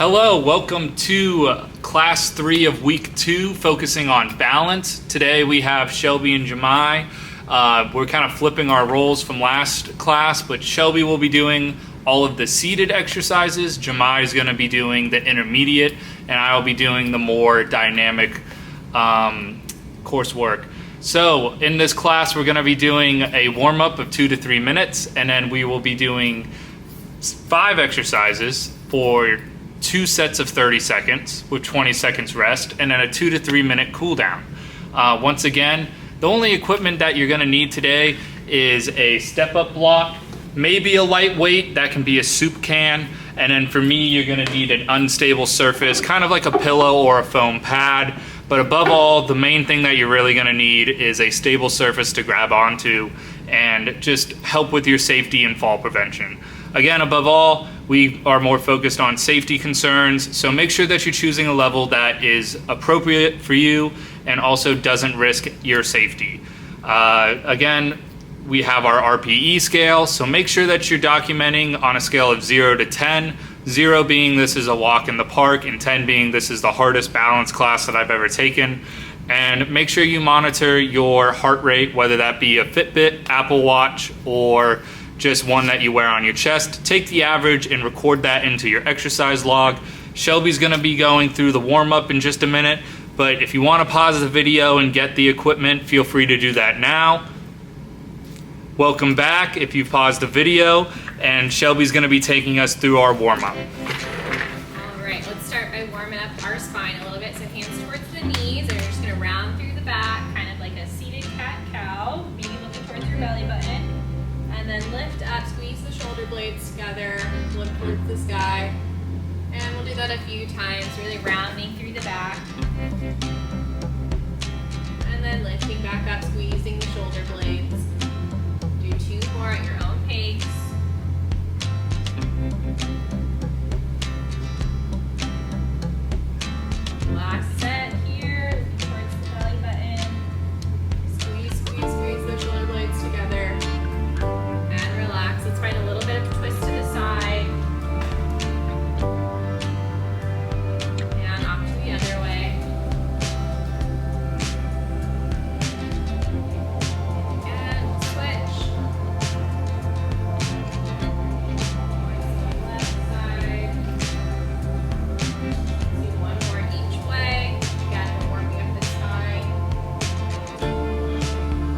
Hello, welcome to class 3 of week 2, focusing on balance. Today we have Shelby and Jemai. We're kind of flipping our roles from last class, but Shelby will be doing all of the seated exercises. Jemai is going to be doing the intermediate, and I will be doing the more dynamic coursework. So in this class, we're going to be doing a warm-up of 2 to 3 minutes, and then we will be doing 5 exercises for 2 sets of 30 seconds with 20 seconds rest, and then a 2 to 3 minute cool down. Once again, the only equipment that you're going to need today is a step-up block, maybe a lightweight, that can be a soup can, and then for me, you're going to need an unstable surface, kind of like a pillow or a foam pad. But above all, the main thing that you're really going to need is a stable surface to grab onto and just help with your safety and fall prevention. Again, above all, we are more focused on safety concerns, so make sure that you're choosing a level that is appropriate for you and also doesn't risk your safety. Again, we have our RPE scale, so make sure that you're documenting on a scale of 0 to 10, 0 being this is a walk in the park, and 10 being this is the hardest balance class that I've ever taken. And make sure you monitor your heart rate, whether that be a Fitbit, Apple Watch, or just one that you wear on your chest. Take the average and record that into your exercise log. Shelby's gonna be going through the warm-up in just a minute, but if you wanna pause the video and get the equipment, feel free to do that now. Welcome back if you've paused the video, and Shelby's gonna be taking us through our warm-up. All right, let's start by warming up our spine a little bit. So hands towards the knees, and you're just gonna round through the back, kind of like a seated cat-cow, maybe looking towards your belly button. And then lift up, squeeze the shoulder blades together, look towards the sky. And we'll do that a few times, really rounding through the back. And then lifting back up, squeezing the shoulder blades. Do 2 more at your own pace. Last set here, looking towards the belly button. Squeeze, squeeze, squeeze the shoulder blades together. And relax. Let's find a little bit of a twist to the side. And off to the other way. And we'll switch. Left side. Do 1 more each way. Again, we're warming up the side.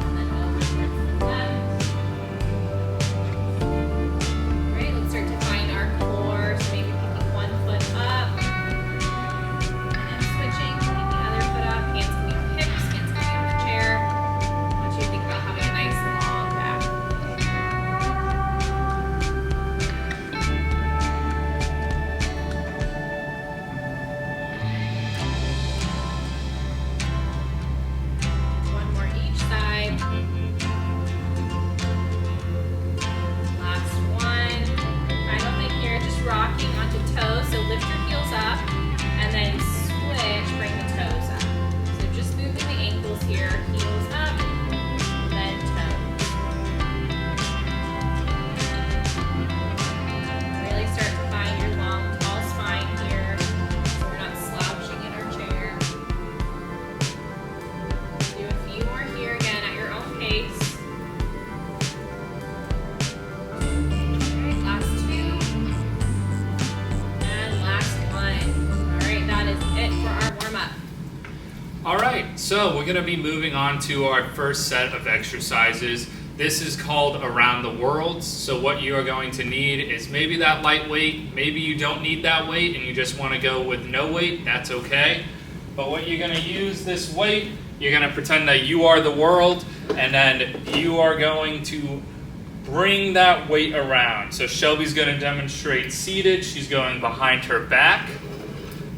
And then over towards the left. Great, let's start to find our core. So maybe picking 1 foot up, and then switching, picking the other foot up. Hands can be on hips, hands can be on the chair. I want you to think about having a nice long back. One more each side. Last one. Final thing here, just rocking onto toes. So lift your heels up and then switch, bring the toes up. So just moving the ankles here, heels up, then toes. Really start to find your long, tall spine here, so we're not slouching in our chair. Do a few more here, again at your own pace. Alright, last 2. And last 1. Alright, that is it for our warm-up. All right, so we're gonna be moving on to our first set of exercises. This is called Around the World. So what you are going to need is maybe that light weight, maybe you don't need that weight and you just wanna go with no weight, that's okay. But what you're gonna use this weight, you're gonna pretend that you are the world, and then you are going to bring that weight around. So Shelby's gonna demonstrate seated, she's going behind her back.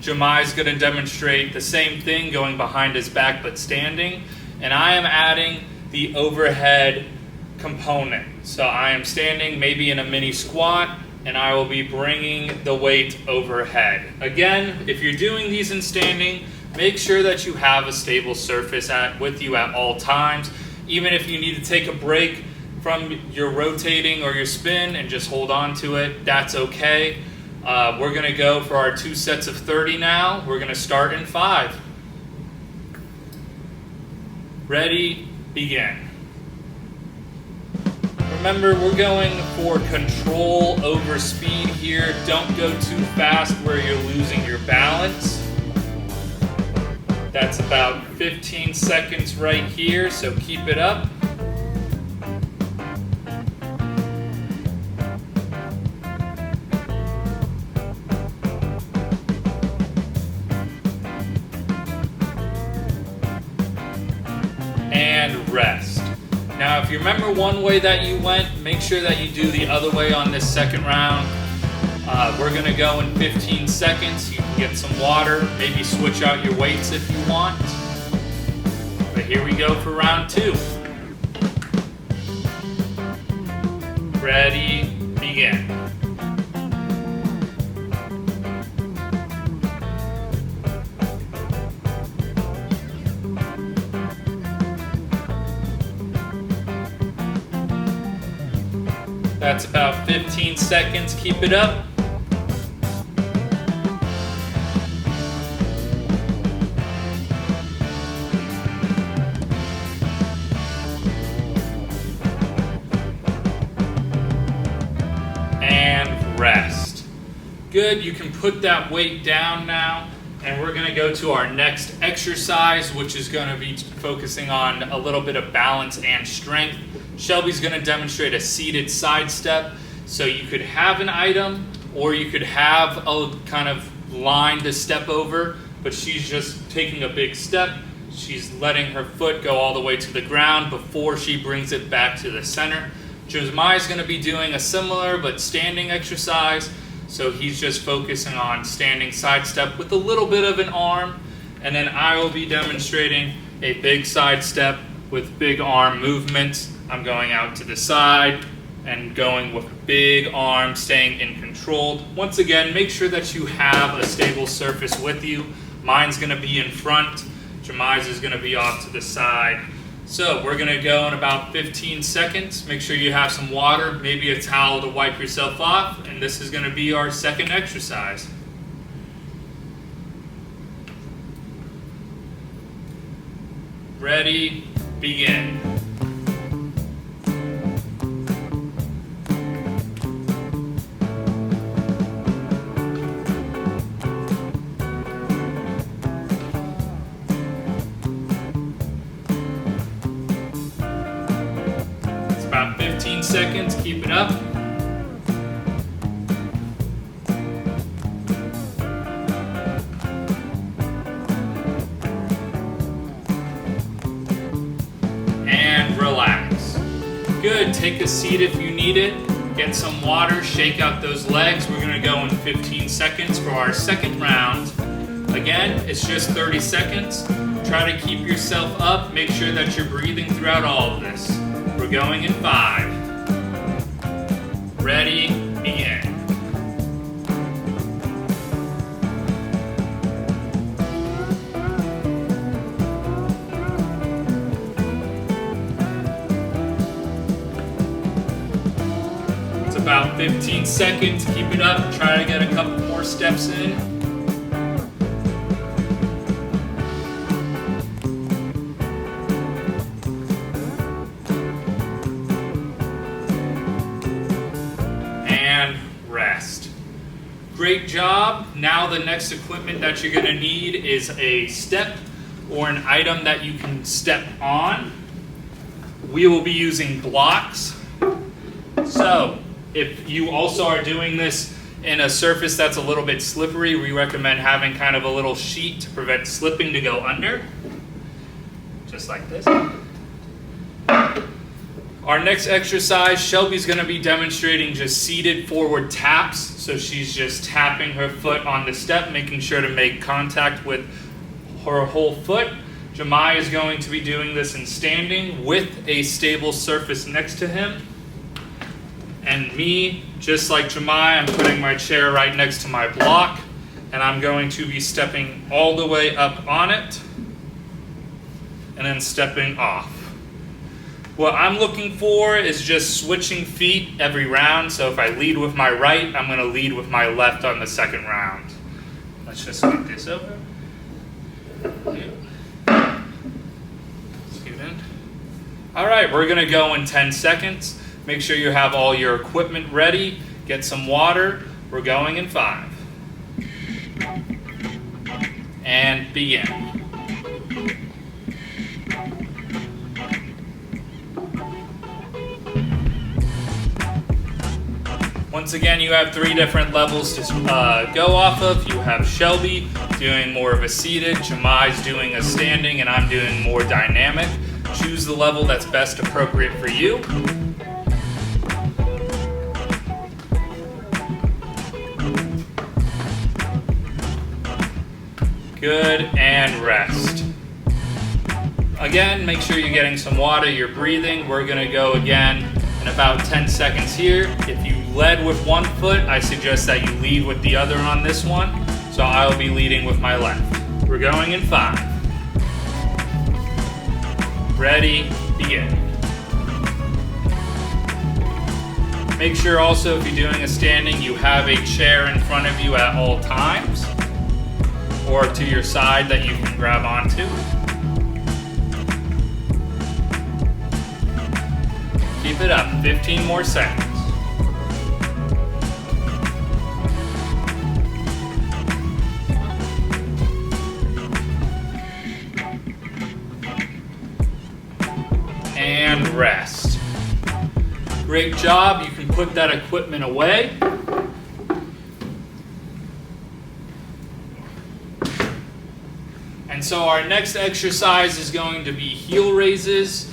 Jemai's gonna demonstrate the same thing, going behind his back but standing. And I am adding the overhead component. So I am standing maybe in a mini squat, and I will be bringing the weight overhead. Again, if you're doing these in standing, make sure that you have a stable surface with you at all times. Even if you need to take a break from your rotating or your spin and just hold on to it, that's okay. We're going to go for our 2 sets of 30 now. We're going to start in 5. Ready, begin. Remember, we're going for control over speed here. Don't go too fast where you're losing your balance. That's about 15 seconds right here, so keep it up. And rest. Now, if you remember one way that you went, make sure that you do the other way on this second round. We're going to go in 15 seconds. You can get some water, maybe switch out your weights if you want. But here we go for round 2. Ready, begin. That's about 15 seconds. Keep it up. And rest. Good. You can put that weight down now. And we're going to go to our next exercise, which is going to be focusing on a little bit of balance and strength. Shelby's going to demonstrate a seated side step. So you could have an item or you could have a kind of line to step over, but she's just taking a big step. She's letting her foot go all the way to the ground before she brings it back to the center. Josiah's going to be doing a similar but standing exercise. So he's just focusing on standing side step with a little bit of an arm. And then I will be demonstrating a big side step with big arm movements. I'm going out to the side and going with big arm, staying in control. Once again, make sure that you have a stable surface with you. Mine's going to be in front. Jemi's is going to be off to the side. So we're going to go in about 15 seconds. Make sure you have some water, maybe a towel to wipe yourself off. And this is going to be our second exercise. Ready, begin. About 15 seconds, keep it up. And relax. Good, take a seat if you need it. Get some water, shake out those legs. We're gonna go in 15 seconds for our second round. Again, it's just 30 seconds. Try to keep yourself up. Make sure that you're breathing throughout all of this. We're going in 5. Ready, begin. It's about 15 seconds. Keep it up. Try to get a couple more steps in. Rest. Great job. Now the next equipment that you're going to need is a step or an item that you can step on. We will be using blocks. So if you also are doing this in a surface that's a little bit slippery, we recommend having kind of a little sheet to prevent slipping to go under. Just like this. Our next exercise, Shelby's going to be demonstrating just seated forward taps. So she's just tapping her foot on the step, making sure to make contact with her whole foot. Jemai is going to be doing this in standing with a stable surface next to him. And me, just like Jemai, I'm putting my chair right next to my block, and I'm going to be stepping all the way up on it, and then stepping off. What I'm looking for is just switching feet every round. So if I lead with my right, I'm going to lead with my left on the second round. Let's just scoot this over. Scoot in. All right, we're going to go in 10 seconds. Make sure you have all your equipment ready. Get some water. We're going in 5. And begin. Once again, you have 3 different levels to go off of. You have Shelby doing more of a seated, Jamai's doing a standing, and I'm doing more dynamic. Choose the level that's best appropriate for you. Good, and rest. Again, make sure you're getting some water, you're breathing. We're gonna go again in about 10 seconds here. If you led with one foot, I suggest that you lead with the other on this one. So I'll be leading with my left. We're going in 5. Ready, begin. Make sure also if you're doing a standing, you have a chair in front of you at all times, or to your side that you can grab onto. Keep it up, 15 more seconds. And rest. Great job, you can put that equipment away. And so our next exercise is going to be heel raises.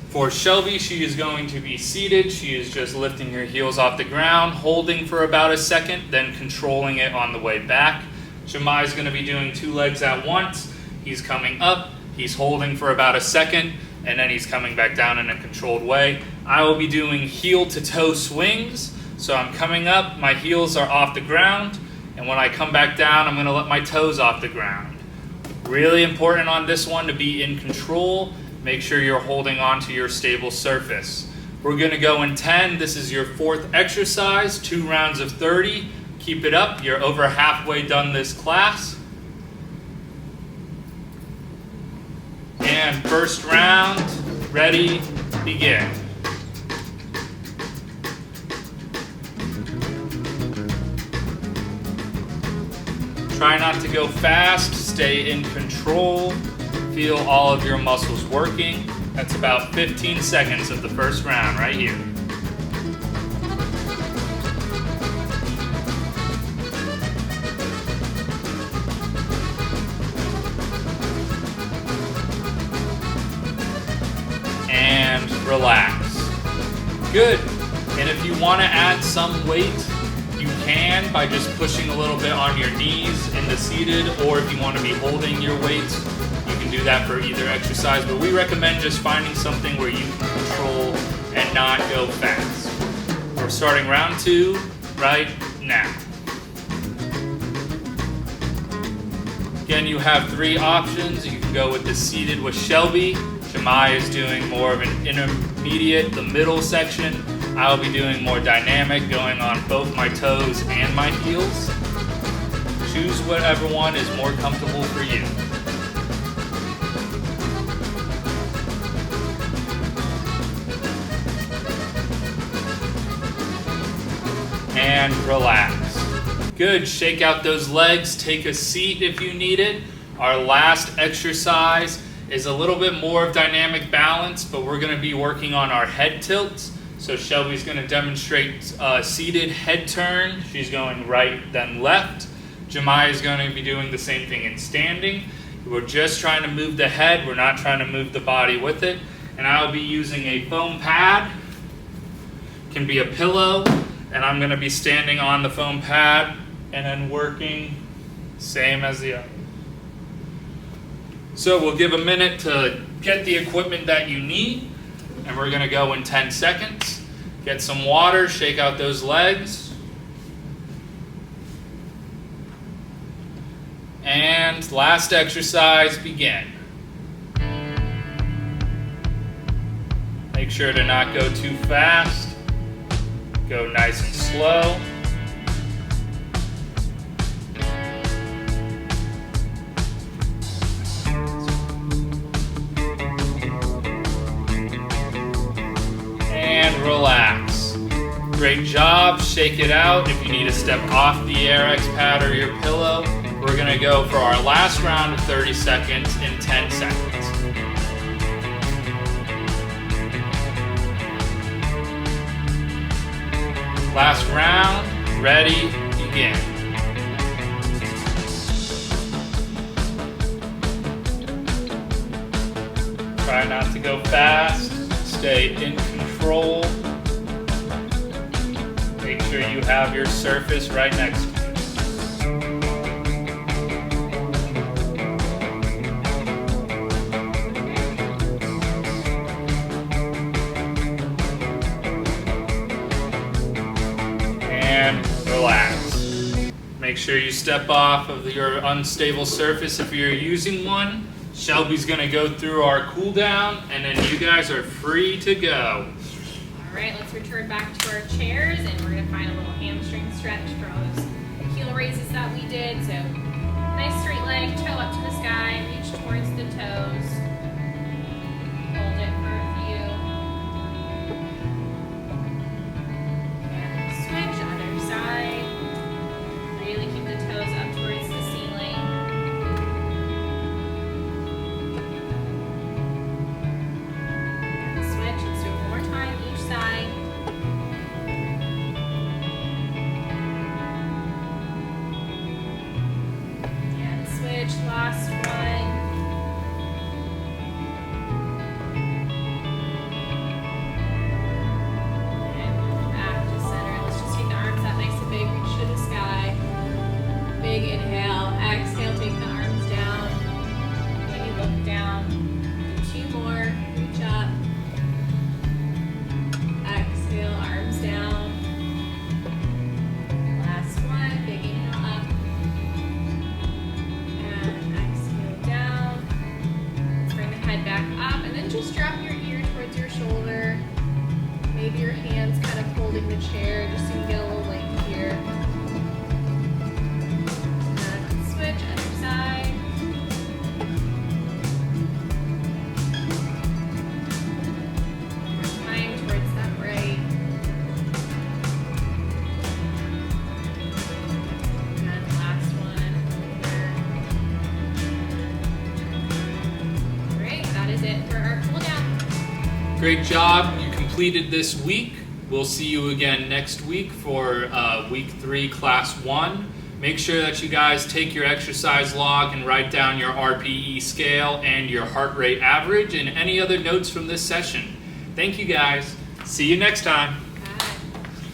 For Shelby, she is going to be seated. She is just lifting her heels off the ground, holding for about a second, then controlling it on the way back. Jamai is going to be doing 2 legs at once. He's coming up, he's holding for about a second, and then he's coming back down in a controlled way. I will be doing heel to toe swings. So I'm coming up, my heels are off the ground, and when I come back down, I'm going to let my toes off the ground. Really important on this one to be in control. Make sure you're holding on to your stable surface. We're going to go in 10. This is your 4th exercise, 2 rounds of 30. Keep it up. You're over halfway done this class. And first round, ready, begin. Try not to go fast, stay in control, feel all of your muscles working. That's about 15 seconds of the first round right here. And relax. Good. And if you want to add some weight, you can by just pushing a little bit on your knees in the seated, or if you want to be holding your weights, you can do that for either exercise, but we recommend just finding something where you can control and not go fast. We're starting round 2 right now. Again, you have 3 options. You can go with the seated with Shelby. Jamai is doing more of an intermediate, the middle section. I'll be doing more dynamic, going on both my toes and my heels. Choose whatever one is more comfortable for you. And relax. Good, shake out those legs, take a seat if you need it. Our last exercise is a little bit more of dynamic balance, but we're gonna be working on our head tilts. So Shelby's going to demonstrate seated head turn. She's going right, then left. Jamai is going to be doing the same thing in standing. We're just trying to move the head. We're not trying to move the body with it. And I'll be using a foam pad. It can be a pillow. And I'm going to be standing on the foam pad and then working same as the other. So we'll give a minute to get the equipment that you need. And we're going to go in 10 seconds. Get some water, shake out those legs. And last exercise, begin. Make Make sure to not go too fast. Go nice and slow. And relax. Great job. Shake it out. If you need to step off the AirX pad or your pillow, we're going to go for our last round of 30 seconds in 10 seconds. Last round, ready, begin. Try not to go fast, stay in control. Make sure you have your surface right next to you. Relax. Make sure you step off of your unstable surface if you're using one. Shelby's going to go through our cool down, and then you guys are free to go. All right, let's return back to our chairs, and we're going to find a little hamstring stretch for all those heel raises that we did. So nice straight leg, toe up to the sky, reach towards the toes. Hold it for a few. And switch, other side. Really keep the toes up towards the ceiling. And switch, let's do one more time each side. And switch, last one. And back to center. Let's just take the arms out nice and big, reach to the sky. Big inhale, exhale, take the arms down. Maybe look down. Two more, reach up. Exhale, arms down. Last one, big inhale up. And exhale down. Let's bring the head back up and then just drop your ear towards your shoulder. Maybe your hands kind of holding the chair just so you get a little length here. And switch, other side. More time towards that right. And last one. All right, that is it for our cool down. Great job. You completed this week. We'll see you again next week for week 3, class 1. Make sure that you guys take your exercise log and write down your RPE scale and your heart rate average and any other notes from this session. Thank you guys. See you next time.